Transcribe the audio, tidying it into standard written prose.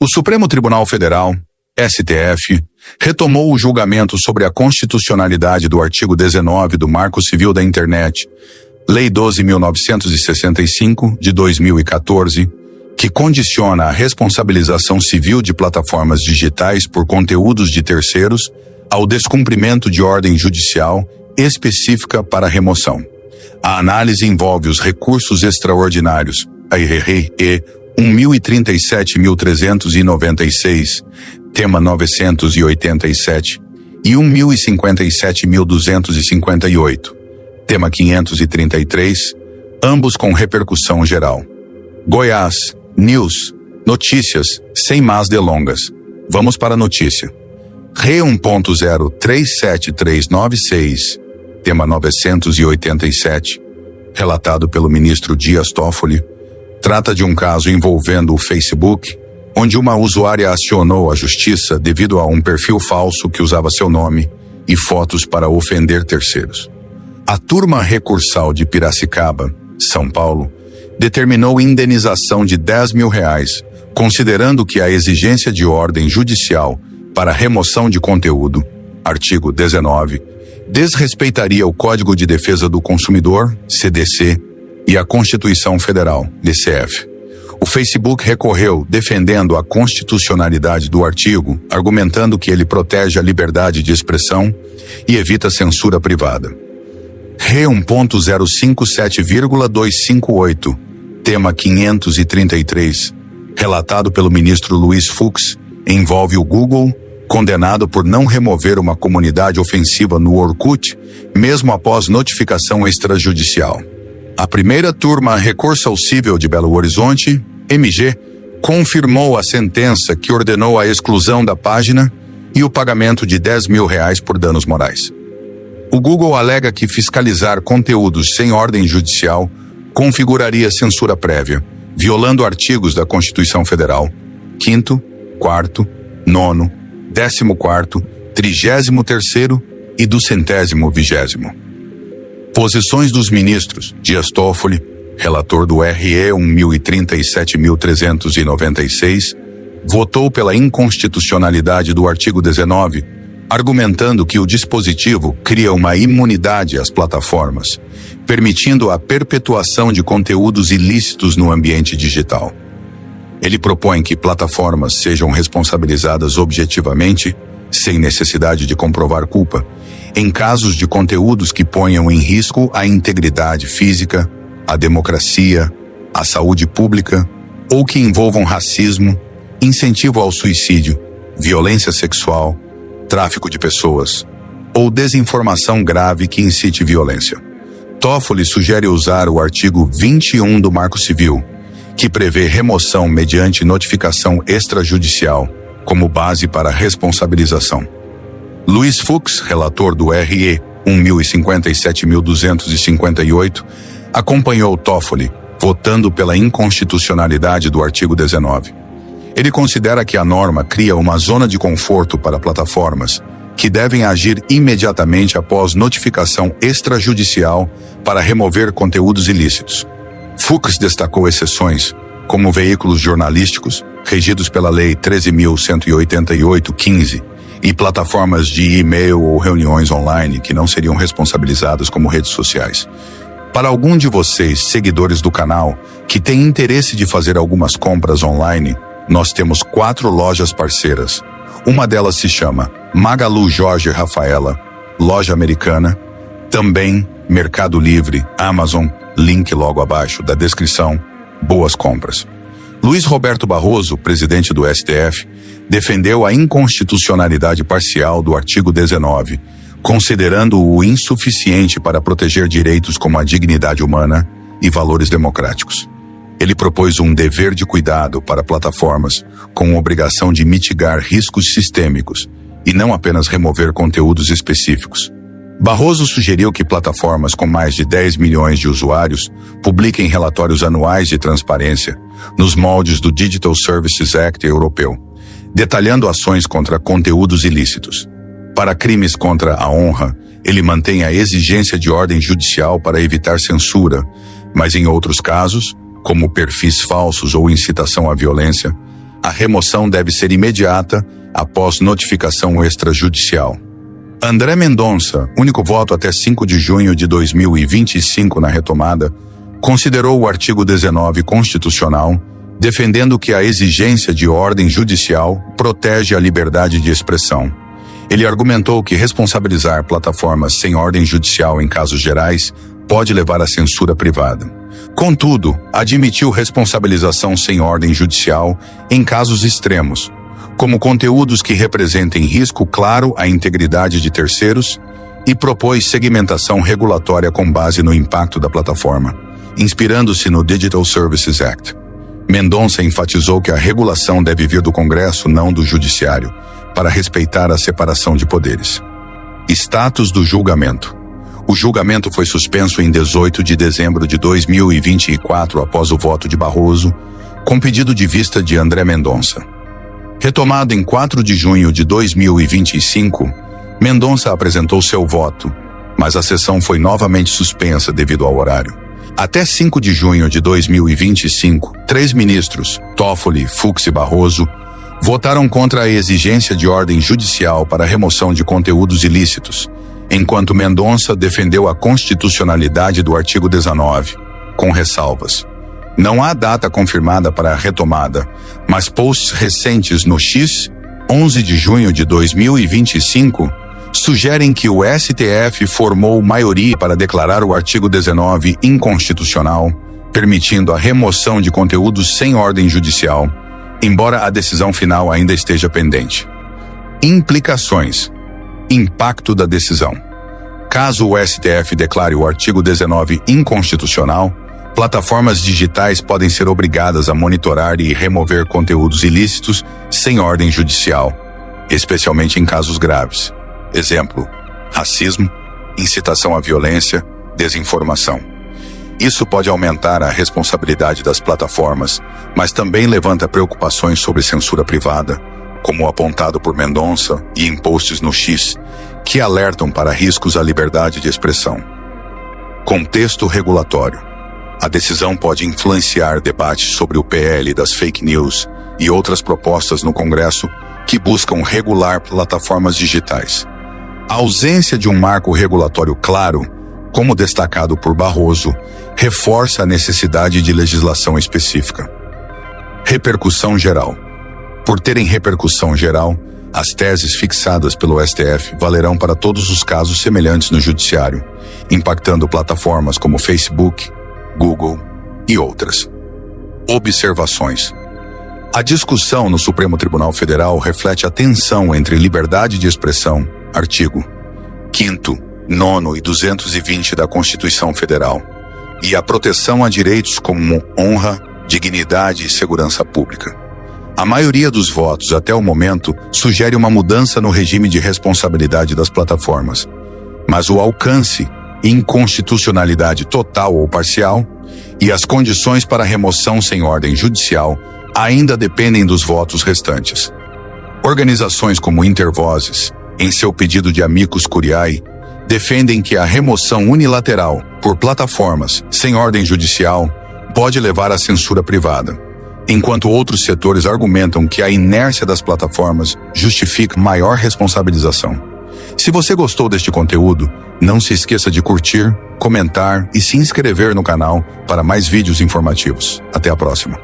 O Supremo Tribunal Federal, STF, retomou o julgamento sobre a constitucionalidade do artigo 19 do Marco Civil da Internet, Lei 12.965, de 2014, que condiciona a responsabilização civil de plataformas digitais por conteúdos de terceiros ao descumprimento de ordem judicial específica para remoção. A análise envolve os recursos extraordinários, ARRE 1037.396, tema 987, e 1057.258, tema 533, ambos com repercussão geral. Goiás, News, notícias, sem mais delongas. Vamos para a notícia. RE 1.037396, tema 987, relatado pelo ministro Dias Toffoli, trata de um caso envolvendo o Facebook, onde uma usuária acionou a justiça devido a um perfil falso que usava seu nome e fotos para ofender terceiros. A turma recursal de Piracicaba, São Paulo, determinou indenização de R$10 mil, considerando que a exigência de ordem judicial para remoção de conteúdo, artigo 19, desrespeitaria o Código de Defesa do Consumidor, CDC, e a Constituição Federal, DCF. O Facebook recorreu defendendo a constitucionalidade do artigo, argumentando que ele protege a liberdade de expressão e evita censura privada. RE 1.057,258, tema 533, relatado pelo ministro Luiz Fux, envolve o Google, condenado por não remover uma comunidade ofensiva no Orkut, mesmo após notificação extrajudicial. A primeira turma recursal civil de Belo Horizonte, MG, confirmou a sentença que ordenou a exclusão da página e o pagamento de R$10 mil por danos morais. O Google alega que fiscalizar conteúdos sem ordem judicial configuraria censura prévia, violando artigos da Constituição Federal, 5º, 4º, 9º, 14º, 33º e 220º. Posições dos ministros Dias Toffoli, relator do RE 1037.396, votou pela inconstitucionalidade do artigo 19, argumentando que o dispositivo cria uma imunidade às plataformas, permitindo a perpetuação de conteúdos ilícitos no ambiente digital. Ele propõe que plataformas sejam responsabilizadas objetivamente, sem necessidade de comprovar culpa, em casos de conteúdos que ponham em risco a integridade física, a democracia, a saúde pública ou que envolvam racismo, incentivo ao suicídio, violência sexual, tráfico de pessoas ou desinformação grave que incite violência. Toffoli sugere usar o artigo 21 do Marco Civil, que prevê remoção mediante notificação extrajudicial, como base para responsabilização. Luiz Fux, relator do RE 1057.258, acompanhou Toffoli, votando pela inconstitucionalidade do artigo 19. Ele considera que a norma cria uma zona de conforto para plataformas, que devem agir imediatamente após notificação extrajudicial para remover conteúdos ilícitos. Fux destacou exceções, como veículos jornalísticos, regidos pela Lei 13.188/15, e plataformas de e-mail ou reuniões online que não seriam responsabilizadas como redes sociais. Para algum de vocês, seguidores do canal, que tem interesse de fazer algumas compras online, nós temos 4 lojas parceiras. Uma delas se chama Magalu Jorge Rafaela, loja americana, também Mercado Livre, Amazon, link logo abaixo da descrição. Boas compras. Luiz Roberto Barroso, presidente do STF, defendeu a inconstitucionalidade parcial do artigo 19, considerando-o insuficiente para proteger direitos como a dignidade humana e valores democráticos. Ele propôs um dever de cuidado para plataformas com obrigação de mitigar riscos sistêmicos e não apenas remover conteúdos específicos. Barroso sugeriu que plataformas com mais de 10 milhões de usuários publiquem relatórios anuais de transparência nos moldes do Digital Services Act europeu, detalhando ações contra conteúdos ilícitos. Para crimes contra a honra, ele mantém a exigência de ordem judicial para evitar censura, mas em outros casos, como perfis falsos ou incitação à violência, A remoção deve ser imediata após notificação extrajudicial. André Mendonça, único voto até 5 de junho de 2025 na retomada, considerou o artigo 19 constitucional, defendendo que a exigência de ordem judicial protege a liberdade de expressão. Ele argumentou que responsabilizar plataformas sem ordem judicial em casos gerais pode levar à censura privada. Contudo, admitiu responsabilização sem ordem judicial em casos extremos, como conteúdos que representem risco claro à integridade de terceiros, e propôs segmentação regulatória com base no impacto da plataforma, inspirando-se no Digital Services Act. Mendonça enfatizou que a regulação deve vir do Congresso, não do Judiciário, para respeitar a separação de poderes. Status do julgamento. O julgamento foi suspenso em 18 de dezembro de 2024 após o voto de Barroso, com pedido de vista de André Mendonça. Retomado em 4 de junho de 2025, Mendonça apresentou seu voto, mas a sessão foi novamente suspensa devido ao horário. Até 5 de junho de 2025, 3 ministros, Toffoli, Fux e Barroso, votaram contra a exigência de ordem judicial para a remoção de conteúdos ilícitos, enquanto Mendonça defendeu a constitucionalidade do artigo 19, com ressalvas. Não há data confirmada para a retomada, mas posts recentes no X, 11 de junho de 2025, sugerem que o STF formou maioria para declarar o artigo 19 inconstitucional, permitindo a remoção de conteúdos sem ordem judicial, embora a decisão final ainda esteja pendente. Implicações. Impacto da decisão. Caso o STF declare o artigo 19 inconstitucional, plataformas digitais podem ser obrigadas a monitorar e remover conteúdos ilícitos sem ordem judicial, especialmente em casos graves. Exemplo: racismo, incitação à violência, desinformação. Isso pode aumentar a responsabilidade das plataformas, mas também levanta preocupações sobre censura privada, como apontado por Mendonça e em posts no X, que alertam para riscos à liberdade de expressão. Contexto regulatório. A decisão pode influenciar debates sobre o PL das fake news e outras propostas no Congresso que buscam regular plataformas digitais. A ausência de um marco regulatório claro, como destacado por Barroso, reforça a necessidade de legislação específica. Repercussão geral. Por terem repercussão geral, as teses fixadas pelo STF valerão para todos os casos semelhantes no Judiciário, impactando plataformas como Facebook, Google e outras. Observações. A discussão no Supremo Tribunal Federal reflete a tensão entre liberdade de expressão, artigo 5º, 9º e 220 da Constituição Federal, e a proteção a direitos como honra, dignidade e segurança pública. A maioria dos votos até o momento sugere uma mudança no regime de responsabilidade das plataformas, mas o alcance, inconstitucionalidade total ou parcial, e as condições para remoção sem ordem judicial ainda dependem dos votos restantes. Organizações como Intervozes, em seu pedido de amicus curiae, defendem que a remoção unilateral por plataformas sem ordem judicial pode levar à censura privada, enquanto outros setores argumentam que a inércia das plataformas justifica maior responsabilização. Se você gostou deste conteúdo, não se esqueça de curtir, comentar e se inscrever no canal para mais vídeos informativos. Até a próxima.